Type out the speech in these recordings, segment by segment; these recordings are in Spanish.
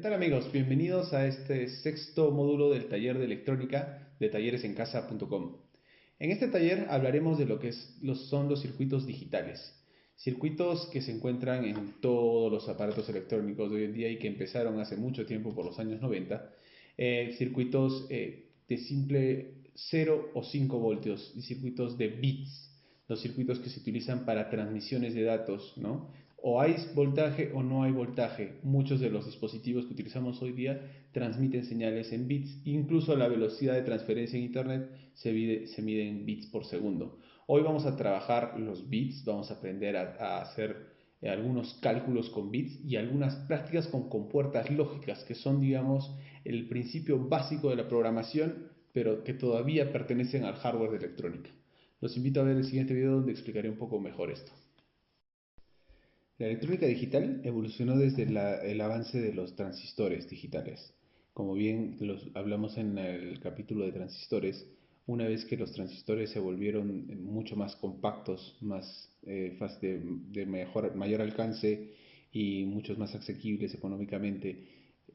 tal amigos? Bienvenidos a este sexto módulo del taller de electrónica de talleresencasa.com. En este taller hablaremos de lo que son los circuitos digitales, circuitos que se encuentran en todos los aparatos electrónicos de hoy en día y que empezaron hace mucho tiempo por los años 90, circuitos de simple 0 o 5 voltios y circuitos de bits, los circuitos que se utilizan para transmisiones de datos, ¿no? O hay voltaje o no hay voltaje. Muchos de los dispositivos que utilizamos hoy día transmiten señales en bits. Incluso la velocidad de transferencia en Internet se mide en bits por segundo. Hoy vamos a trabajar los bits, vamos a aprender a hacer algunos cálculos con bits y algunas prácticas con compuertas lógicas, que son, digamos, el principio básico de la programación, pero que todavía pertenecen al hardware de electrónica. Los invito a ver el siguiente video donde explicaré un poco mejor esto. La electrónica digital evolucionó desde el avance de los transistores digitales. Como bien hablamos en el capítulo de transistores, una vez que los transistores se volvieron mucho más compactos, mayor alcance y muchos más asequibles económicamente,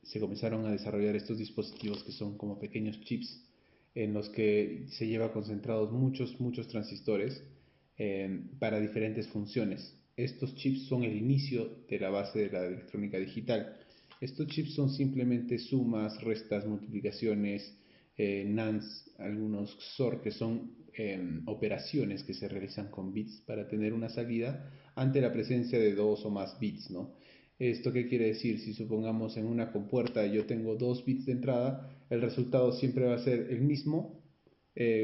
se comenzaron a desarrollar estos dispositivos que son como pequeños chips en los que se lleva concentrados muchos transistores para diferentes funciones. Estos chips son el inicio de la base de la electrónica digital. Estos chips son simplemente sumas, restas, multiplicaciones, NANDs, algunos XOR, que son operaciones que se realizan con bits para tener una salida ante la presencia de dos o más bits, ¿no? ¿Esto qué quiere decir? Si supongamos en una compuerta yo tengo 2 bits de entrada, el resultado siempre va a ser el mismo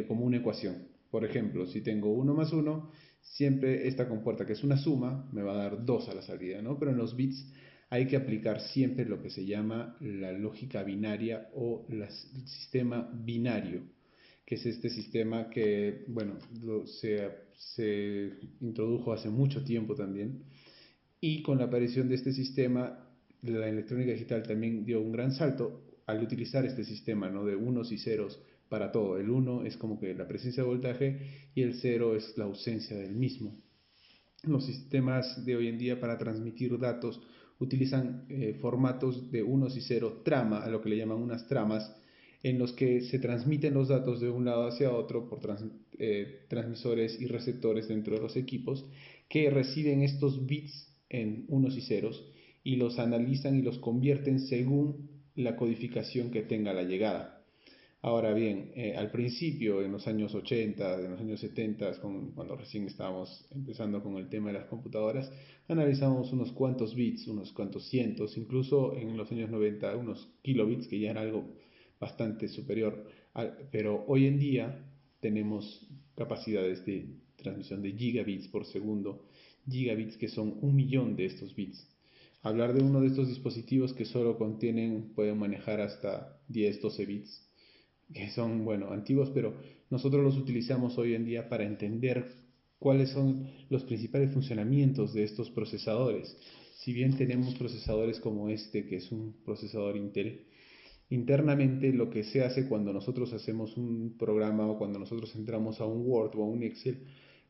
como una ecuación. Por ejemplo, si tengo 1 más 1, siempre esta compuerta, que es una suma, me va a dar 2 a la salida, ¿no? Pero en los bits hay que aplicar siempre lo que se llama la lógica binaria o el sistema binario, que es este sistema que, bueno, se introdujo hace mucho tiempo también, y con la aparición de este sistema, la electrónica digital también dio un gran salto al utilizar este sistema, ¿no? De unos y ceros para todo. El 1 es como que la presencia de voltaje y el 0 es la ausencia del mismo. Los sistemas de hoy en día para transmitir datos utilizan formatos de unos y cero, trama, a lo que le llaman unas tramas, en los que se transmiten los datos de un lado hacia otro por transmisores y receptores dentro de los equipos, que reciben estos bits en unos y ceros y los analizan y los convierten según la codificación que tenga la llegada. Ahora bien, al principio, en los años 80, en los años 70, cuando recién estábamos empezando con el tema de las computadoras, analizamos unos cuantos bits, unos cuantos cientos, incluso en los años 90 unos kilobits, que ya era algo bastante superior. Pero hoy en día tenemos capacidades de transmisión de gigabits por segundo, gigabits que son 1 millón de estos bits. Hablar de uno de estos dispositivos que solo pueden manejar hasta 10, 12 bits, que son, bueno, antiguos, pero nosotros los utilizamos hoy en día para entender cuáles son los principales funcionamientos de estos procesadores. Si bien tenemos procesadores como este, que es un procesador Intel, internamente lo que se hace cuando nosotros hacemos un programa o cuando nosotros entramos a un Word o a un Excel,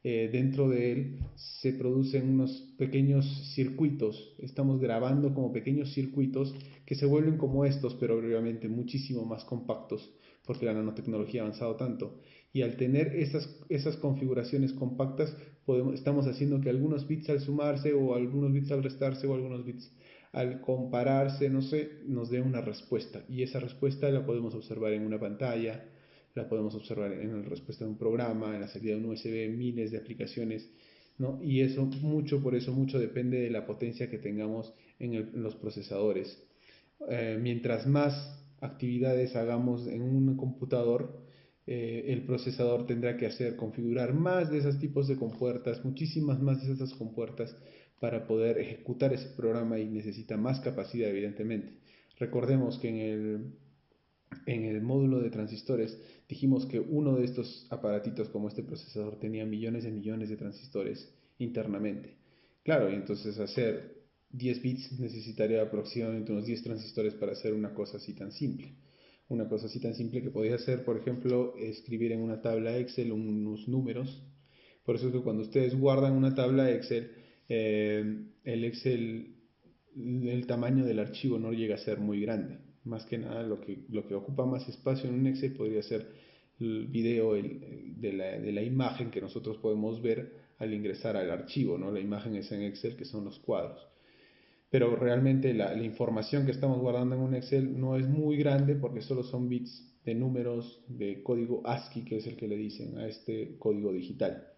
dentro de él se producen unos pequeños circuitos. Estamos grabando como pequeños circuitos que se vuelven como estos, pero obviamente muchísimo más compactos, porque la nanotecnología ha avanzado tanto. Y al tener esas configuraciones compactas, estamos haciendo que algunos bits al sumarse o algunos bits al restarse o algunos bits al compararse, no sé, nos dé una respuesta. Y esa respuesta la podemos observar en una pantalla, la podemos observar en la respuesta de un programa, en la salida de un USB, miles de aplicaciones, ¿no? Y por eso mucho depende de la potencia que tengamos en los procesadores. Mientras más actividades hagamos en un computador, el procesador tendrá que configurar más de esos tipos de compuertas, muchísimas más de esas compuertas para poder ejecutar ese programa, y necesita más capacidad, evidentemente. Recordemos que en el módulo de transistores dijimos que uno de estos aparatitos como este procesador tenía millones de transistores internamente. Claro, y entonces hacer 10 bits necesitaría aproximadamente unos 10 transistores para hacer una cosa así tan simple. Una cosa así tan simple que podía hacer, por ejemplo, escribir en una tabla Excel unos números. Por eso es que cuando ustedes guardan una tabla Excel, el Excel el tamaño del archivo no llega a ser muy grande. Más que nada lo que ocupa más espacio en un Excel podría ser el video de la imagen que nosotros podemos ver al ingresar al archivo, ¿no? La imagen es en Excel, que son los cuadros. Pero realmente la información que estamos guardando en un Excel no es muy grande porque solo son bits de números de código ASCII, que es el que le dicen a este código digital.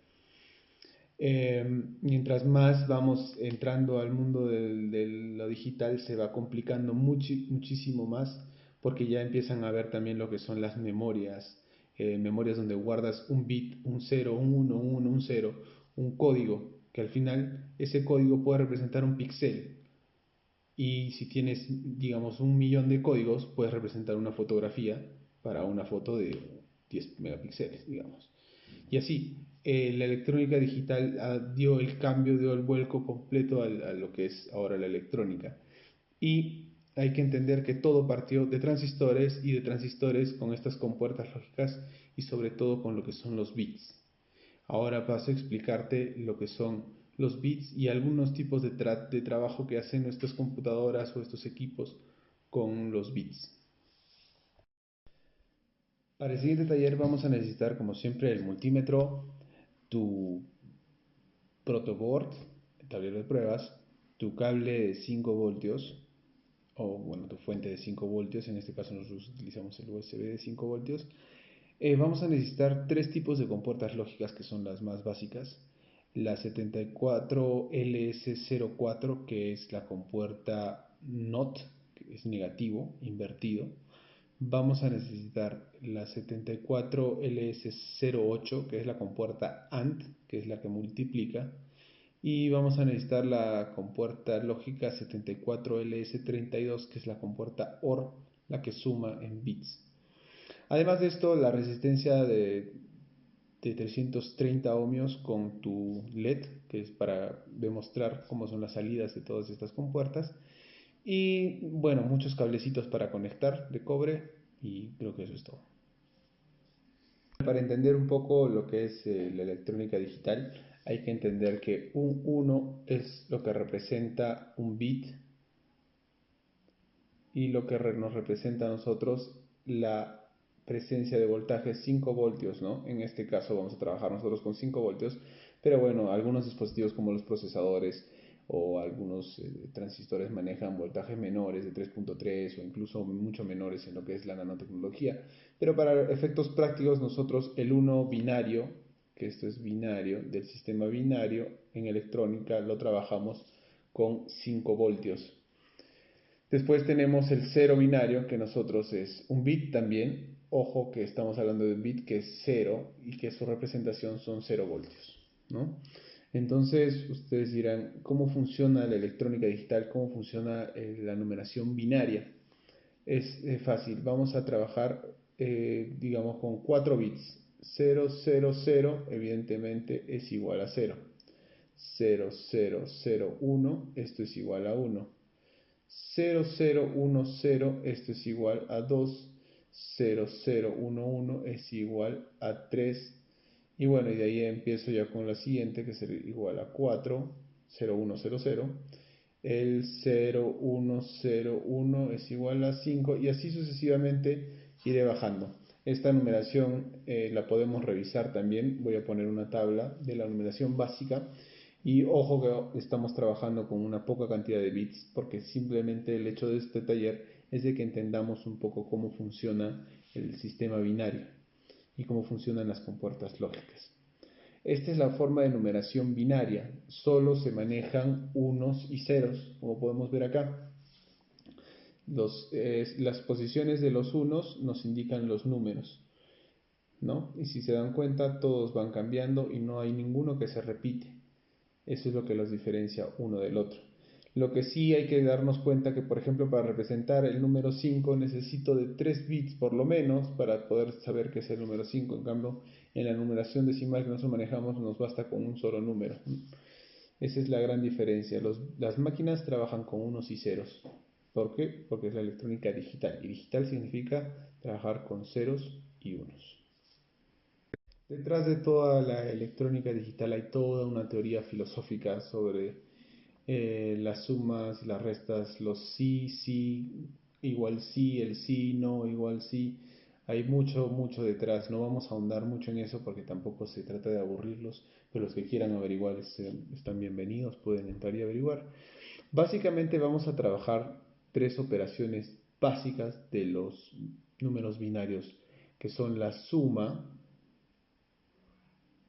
Mientras más vamos entrando al mundo de lo digital, se va complicando muchísimo más porque ya empiezan a ver también lo que son las memorias, memorias donde guardas un bit, un 0, un 1, un 1, un 0, un código, que al final ese código puede representar un píxel. Y si tienes, digamos, 1 millón de códigos, puedes representar una fotografía para una foto de 10 megapíxeles, digamos. Y así, la electrónica digital dio el cambio, dio el vuelco completo a lo que es ahora la electrónica. Y hay que entender que todo partió de transistores y de transistores con estas compuertas lógicas y sobre todo con lo que son los bits. Ahora paso a explicarte lo que son los bits y algunos tipos de trabajo que hacen nuestras computadoras o estos equipos con los bits. Para el siguiente taller vamos a necesitar, como siempre, el multímetro, tu protoboard, el tablero de pruebas, tu cable de 5 voltios, o bueno, tu fuente de 5 voltios, en este caso nosotros utilizamos el USB de 5 voltios. Vamos a necesitar tres tipos de compuertas lógicas que son las más básicas. La 74LS04, que es la compuerta NOT, que es negativo, invertido. Vamos a necesitar la 74LS08, que es la compuerta AND, que es la que multiplica. Y vamos a necesitar la compuerta lógica 74LS32, que es la compuerta OR, la que suma en bits. Además de esto, la resistencia de 330 ohmios con tu LED, que es para demostrar cómo son las salidas de todas estas compuertas. Y bueno, muchos cablecitos para conectar de cobre y creo que eso es todo. Para entender un poco lo que es la electrónica digital, hay que entender que un 1 es lo que representa un bit y lo que nos representa a nosotros la presencia de voltaje 5 voltios, ¿no? En este caso vamos a trabajar nosotros con 5 voltios, pero bueno, algunos dispositivos como los procesadores o algunos transistores manejan voltajes menores de 3.3 o incluso mucho menores en lo que es la nanotecnología. Pero para efectos prácticos nosotros el 1 binario, que esto es binario, del sistema binario en electrónica lo trabajamos con 5 voltios. Después tenemos el 0 binario, que nosotros es un bit también. Ojo que estamos hablando de un bit que es 0 y que su representación son 0 voltios, ¿no? Entonces ustedes dirán, ¿cómo funciona la electrónica digital? ¿Cómo funciona la numeración binaria? Es fácil, vamos a trabajar, digamos, con 4 bits. 0, 0, 0, evidentemente es igual a 0. 0, 0, 0, 1, esto es igual a 1. 0, 0, 1, 0, esto es igual a 2, 0, 0, 1, 1 es igual a 3, y bueno, y de ahí empiezo ya con la siguiente, que será igual a 4, 0, 1, 0, 0, el 0, 1, 0, 1 es igual a 5, y así sucesivamente iré bajando. Esta numeración la podemos revisar también, voy a poner una tabla de la numeración básica. Y ojo que estamos trabajando con una poca cantidad de bits porque simplemente el hecho de este taller es de que entendamos un poco cómo funciona el sistema binario y cómo funcionan las compuertas lógicas. Esta es la forma de numeración binaria, solo se manejan unos y ceros, como podemos ver acá. Las posiciones de los unos nos indican los números, ¿no? Y si se dan cuenta, todos van cambiando y no hay ninguno que se repite. Eso es lo que los diferencia uno del otro. Lo que sí hay que darnos cuenta que, por ejemplo, para representar el número 5 necesito de 3 bits por lo menos para poder saber qué es el número 5. En cambio, en la numeración decimal que nosotros manejamos nos basta con un solo número. Esa es la gran diferencia. Las máquinas trabajan con unos y ceros. ¿Por qué? Porque es la electrónica digital. Y digital significa trabajar con ceros y unos. Detrás de toda la electrónica digital hay toda una teoría filosófica sobre las sumas, las restas, los sí, sí, igual sí, el sí, no, igual sí. Hay mucho, mucho detrás. No vamos a ahondar mucho en eso porque tampoco se trata de aburrirlos, pero los que quieran averiguar están bienvenidos, pueden entrar y averiguar. Básicamente vamos a trabajar tres operaciones básicas de los números binarios, que son la suma,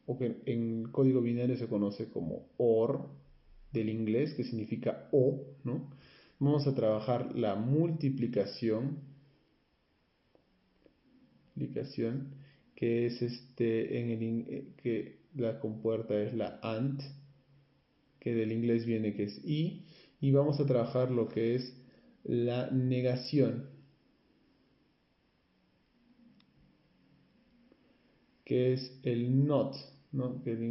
o que en código binario se conoce como OR, del inglés, que significa o, ¿no? Vamos a trabajar la multiplicación, que es que la compuerta es la AND, que del inglés viene que es y vamos a trabajar lo que es la negación, que es el not, ¿no? Que del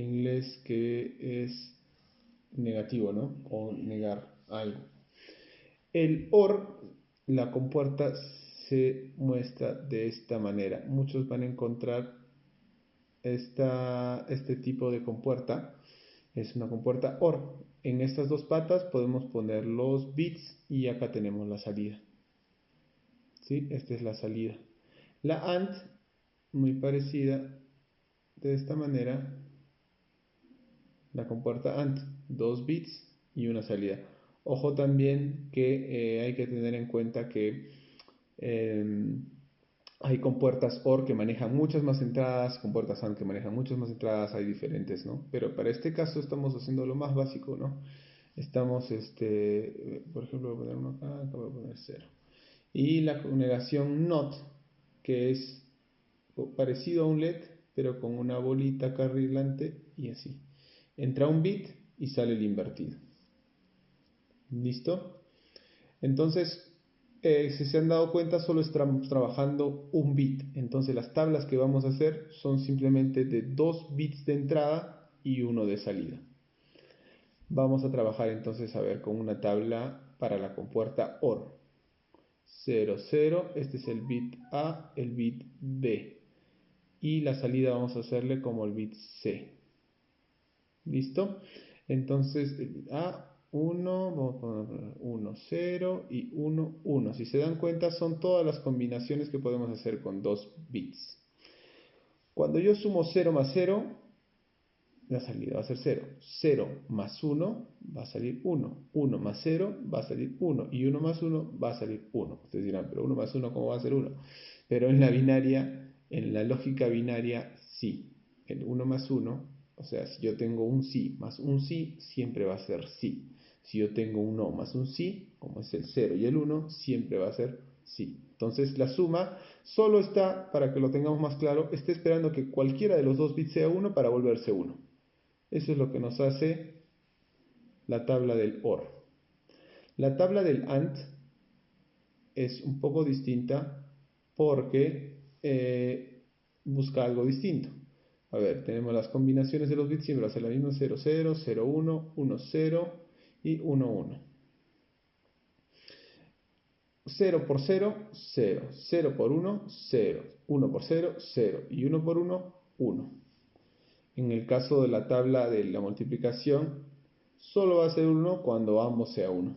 inglés que es negativo, ¿no? O negar algo. El OR, la compuerta se muestra de esta manera. Muchos van a encontrar este tipo de compuerta. Es una compuerta OR. En estas dos patas podemos poner los bits y acá tenemos la salida. ¿Sí? Esta es la salida. La AND, muy parecida de esta manera, la compuerta AND, dos bits y una salida. Ojo también que hay que tener en cuenta que hay compuertas OR que manejan muchas más entradas, compuertas AND que manejan muchas más entradas, hay diferentes, ¿no? Pero para este caso estamos haciendo lo más básico, ¿no? Estamos, por ejemplo, voy a poner uno acá voy a poner 0. Y la negación NOT, que es parecido a un LED, pero con una bolita acá adelante y así. Entra un bit y sale el invertido. ¿Listo? Entonces, si se han dado cuenta, solo estamos trabajando un bit. Entonces, las tablas que vamos a hacer son simplemente de 2 bits de entrada y 1 de salida. Vamos a trabajar entonces, a ver, con una tabla para la compuerta OR. 0, 0, este es el bit A, el bit B. Y la salida vamos a hacerle como el bit C. ¿Listo? Entonces, el bit A, 1, vamos a poner 1, 0 y 1, 1. Si se dan cuenta, son todas las combinaciones que podemos hacer con 2 bits. Cuando yo sumo 0 más 0, la salida va a ser 0. 0 más 1 va a salir 1. 1 más 0 va a salir 1. Y 1 más 1 va a salir 1. Ustedes dirán, pero 1 más 1, ¿cómo va a ser 1? Pero en la binaria, en la lógica binaria, sí. El 1 más 1, o sea, si yo tengo un sí más un sí, siempre va a ser sí. Si yo tengo un no más un sí, como es el 0 y el 1, siempre va a ser sí. Entonces la suma solo está, para que lo tengamos más claro, está esperando que cualquiera de los dos bits sea 1 para volverse 1. Eso es lo que nos hace la tabla del OR. La tabla del AND es un poco distinta porque busca algo distinto. A ver, tenemos las combinaciones de los bits, siempre va a ser la misma: 0, 0, 0, 1, 1, 0 y 1, 1. 0 por 0, 0. 0 por 1, 0. 1 por 0, 0. Y 1 por 1, 1. En el caso de la tabla de la multiplicación, solo va a ser 1 cuando ambos sea 1.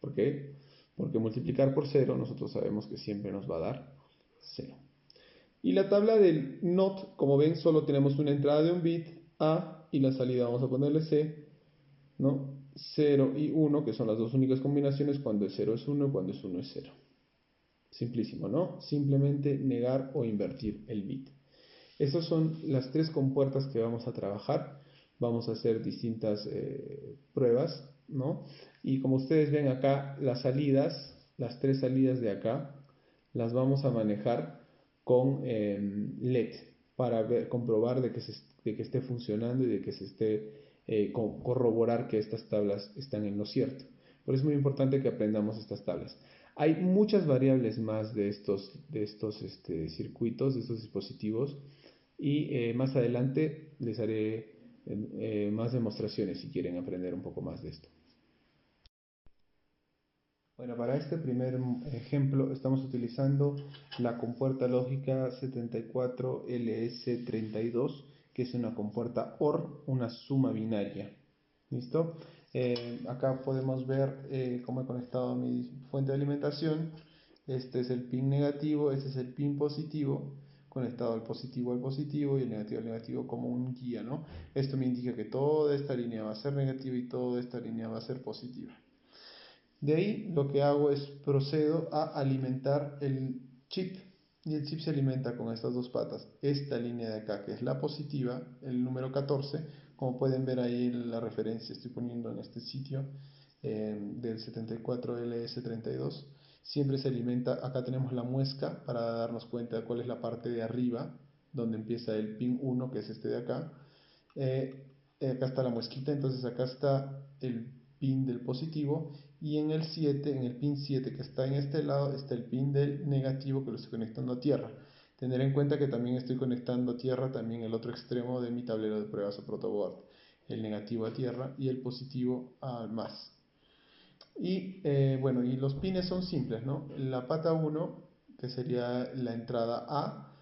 ¿Por qué? Porque multiplicar por 0 nosotros sabemos que siempre nos va a dar 0. Y la tabla del NOT, como ven, solo tenemos una entrada de un bit A y la salida vamos a ponerle C, ¿no? 0 y 1, que son las dos únicas combinaciones cuando el 0 es 1 y cuando es 1 es 0. Simplísimo, ¿no? Simplemente negar o invertir el bit. Estas son las tres compuertas que vamos a trabajar. Vamos a hacer distintas pruebas, ¿no? Y como ustedes ven acá, las salidas, las tres salidas de acá, las vamos a manejar con LED para comprobar de que esté funcionando y de que se esté corroborar que estas tablas están en lo cierto. Por eso es muy importante que aprendamos estas tablas. Hay muchas variables más de estos circuitos, de estos dispositivos, y más adelante les haré más demostraciones si quieren aprender un poco más de esto. Bueno, para este primer ejemplo estamos utilizando la compuerta lógica 74LS32, que es una compuerta OR, una suma binaria. ¿Listo? Acá podemos ver cómo he conectado mi fuente de alimentación. Este es el pin negativo, este es el pin positivo, conectado al positivo y el negativo al negativo como un guía, ¿no? Esto me indica que toda esta línea va a ser negativa y toda esta línea va a ser positiva. De ahí lo que hago es procedo a alimentar el chip, y el chip se alimenta con estas dos patas. Esta línea de acá, que es la positiva, el número 14, como pueden ver ahí en la referencia, estoy poniendo en este sitio del 74LS32, siempre se alimenta. Acá tenemos la muesca para darnos cuenta de cuál es la parte de arriba, donde empieza el pin 1, que es este de acá. Acá está la muesquita, entonces acá está el pin del positivo, y en el 7, en el pin 7 que está en este lado, está el pin del negativo, que lo estoy conectando a tierra. Tener en cuenta que también estoy conectando a tierra también el otro extremo de mi tablero de pruebas o protoboard, el negativo a tierra y el positivo al más. Y bueno, y los pines son simples, ¿no? La pata 1, que sería la entrada A,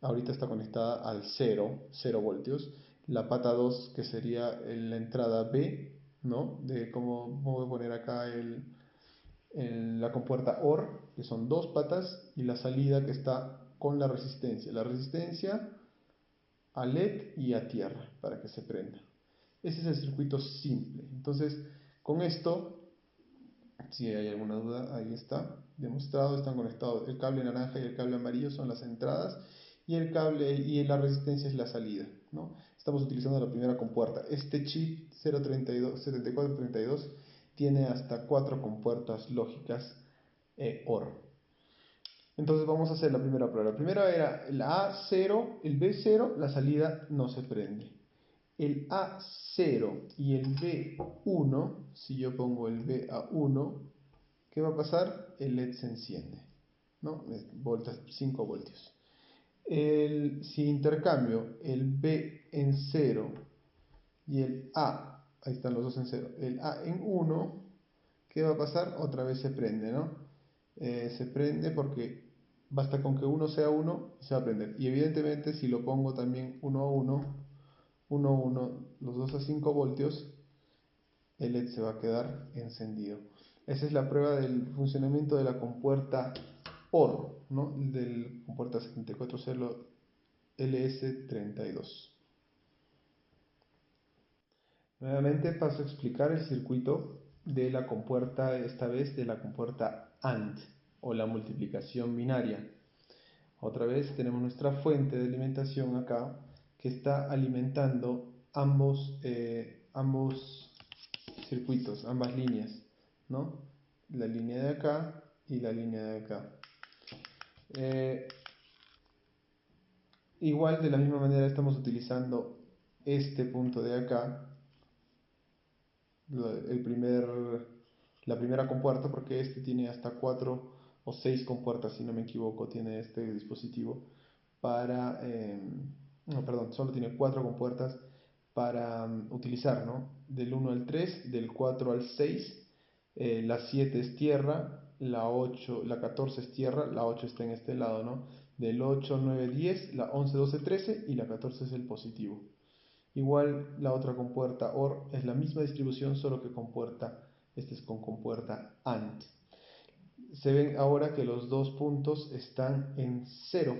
ahorita está conectada al 0 voltios. La pata 2, que sería la entrada B, ¿no? De cómo voy a poner acá la compuerta OR, que son dos patas, y la salida que está con la resistencia. La resistencia a LED y a tierra, para que se prenda. Ese es el circuito simple. Entonces, con esto, si hay alguna duda, ahí está demostrado, están conectados. El cable naranja y el cable amarillo son las entradas y el cable y la resistencia es la salida, ¿no? Estamos utilizando la primera compuerta. Este chip 7432 tiene hasta 4 compuertas lógicas OR. Entonces vamos a hacer la primera prueba. La primera era el A0, el B0, la salida no se prende. El A0 y el B1, si yo pongo el BA1, ¿qué va a pasar? El LED se enciende, ¿no? 5 voltios. Si intercambio el B en 0 y el A, ahí están los dos en 0, el A en 1, ¿qué va a pasar? Otra vez se prende, ¿no? Se prende porque basta con que uno sea 1 y se va a prender. Y evidentemente si lo pongo también 1 a 1, 1 a 1, los dos a 5 voltios, el LED se va a quedar encendido. Esa es la prueba del funcionamiento de la compuerta OR, ¿no? Del compuerta 7400 LS32. Nuevamente paso a explicar el circuito de la compuerta, esta vez de la compuerta AND o la multiplicación binaria. Otra vez tenemos nuestra fuente de alimentación acá que está alimentando ambos circuitos, ambas líneas, ¿no? La línea de acá y la línea de acá. Igual de la misma manera estamos utilizando este punto de acá, la primera compuerta, porque este tiene hasta 4 o 6 compuertas, si no me equivoco, tiene este dispositivo para, no, perdón, solo tiene 4 compuertas para utilizar, ¿no? Del 1 al 3, del 4 al 6, la 7 es tierra, la 14 es tierra, la 8 está en este lado, ¿no? Del 8, 9, 10, la 11, 12, 13 y la 14 es el positivo. Igual la otra compuerta OR es la misma distribución, solo que compuerta, este es con compuerta AND. Se ven ahora que los dos puntos están en 0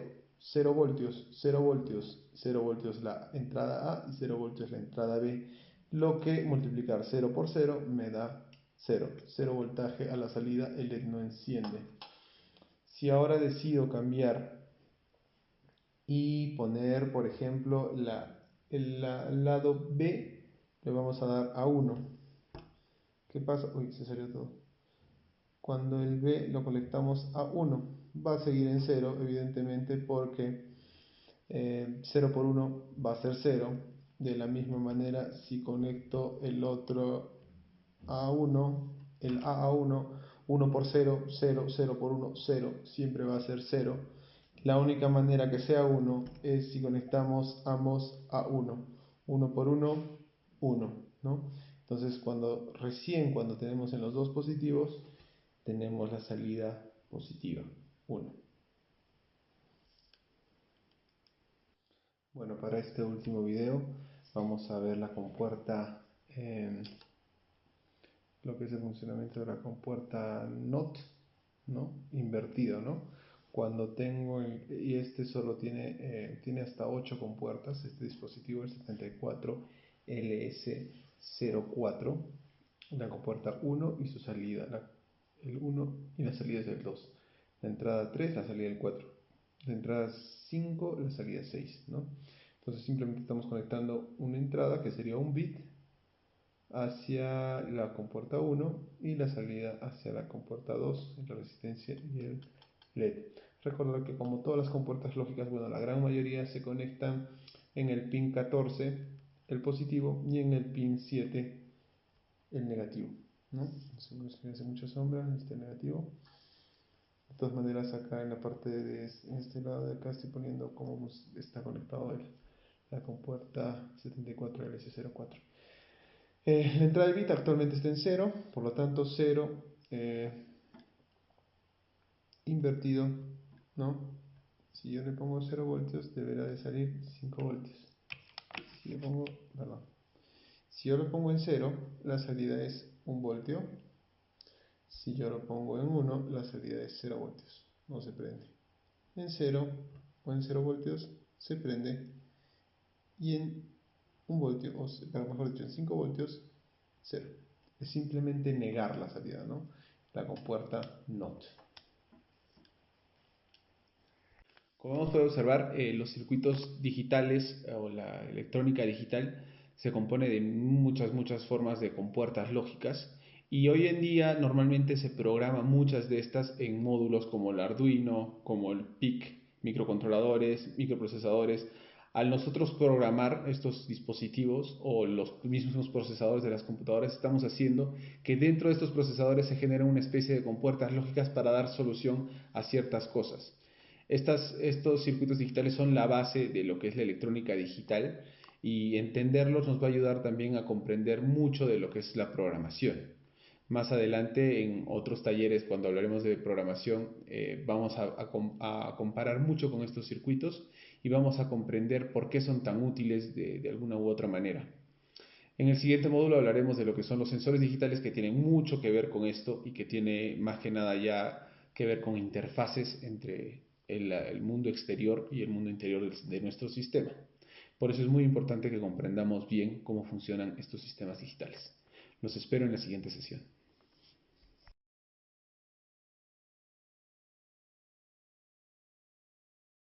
voltios, 0 voltios, 0 voltios la entrada A y 0 voltios la entrada B, lo que multiplicar 0 por 0 me da 0, 0 voltaje a la salida, el LED no enciende. Si ahora decido cambiar y poner, por ejemplo, el lado B, le vamos a dar a 1. ¿Qué pasa? Uy, se salió todo. Cuando el B lo conectamos a 1, va a seguir en 0, evidentemente, porque 0 por 1 va a ser 0. De la misma manera, si conecto el otro a 1, el A 1, 1 por 0, 0, 0 por 1, 0, siempre va a ser 0. La única manera que sea 1 es si conectamos ambos a 1. 1 por 1, 1, ¿no? Entonces, cuando tenemos en los dos positivos, tenemos la salida positiva, 1. Bueno, para este último video vamos a ver la compuerta lo que es el funcionamiento de la compuerta NOT, ¿no? Invertido, ¿no? Cuando tengo, y este solo tiene hasta 8 compuertas, este dispositivo, el 74LS04, la compuerta 1 y su salida, el 1 y la salida es el 2, la entrada 3, la salida el 4, la entrada 5, la salida 6, ¿no? Entonces simplemente estamos conectando una entrada que sería un bit hacia la compuerta 1 y la salida hacia la compuerta 2, la resistencia y el LED. Recordar que como todas las compuertas lógicas, bueno, la gran mayoría se conectan en el pin 14, el positivo, y en el pin 7, el negativo, ¿no? Si hace mucha sombra, este negativo. De todas maneras, acá en la parte en este lado de acá estoy poniendo cómo está conectado la compuerta 74LS04. La entrada de bit actualmente está en 0, por lo tanto 0 invertido, ¿no? Si yo le pongo 0 voltios, deberá de salir 5 voltios. Si yo pongo, perdón, si yo lo pongo en 0, la salida es 1 voltio. Si yo lo pongo en 1, la salida es 0 voltios, no se prende. En 0 o en 0 voltios se prende, y en 1 voltio, o mejor dicho, en 5 voltios, 0. Es simplemente negar la salida, ¿no? La compuerta NOT. Como vamos a poder observar, los circuitos digitales o la electrónica digital se compone de muchas formas de compuertas lógicas, y hoy en día normalmente se programa muchas de estas en módulos como el Arduino, como el PIC, microcontroladores, microprocesadores. Al nosotros programar estos dispositivos o los mismos procesadores de las computadoras, estamos haciendo que dentro de estos procesadores se genere una especie de compuertas lógicas para dar solución a ciertas cosas. Estos circuitos digitales son la base de lo que es la electrónica digital, y entenderlos nos va a ayudar también a comprender mucho de lo que es la programación. Más adelante en otros talleres, cuando hablaremos de programación, vamos a comparar mucho con estos circuitos y vamos a comprender por qué son tan útiles de alguna u otra manera. En el siguiente módulo hablaremos de lo que son los sensores digitales, que tienen mucho que ver con esto y que tiene más que nada ya que ver con interfaces entre el mundo exterior y el mundo interior de nuestro sistema. Por eso es muy importante que comprendamos bien cómo funcionan estos sistemas digitales. Los espero en la siguiente sesión.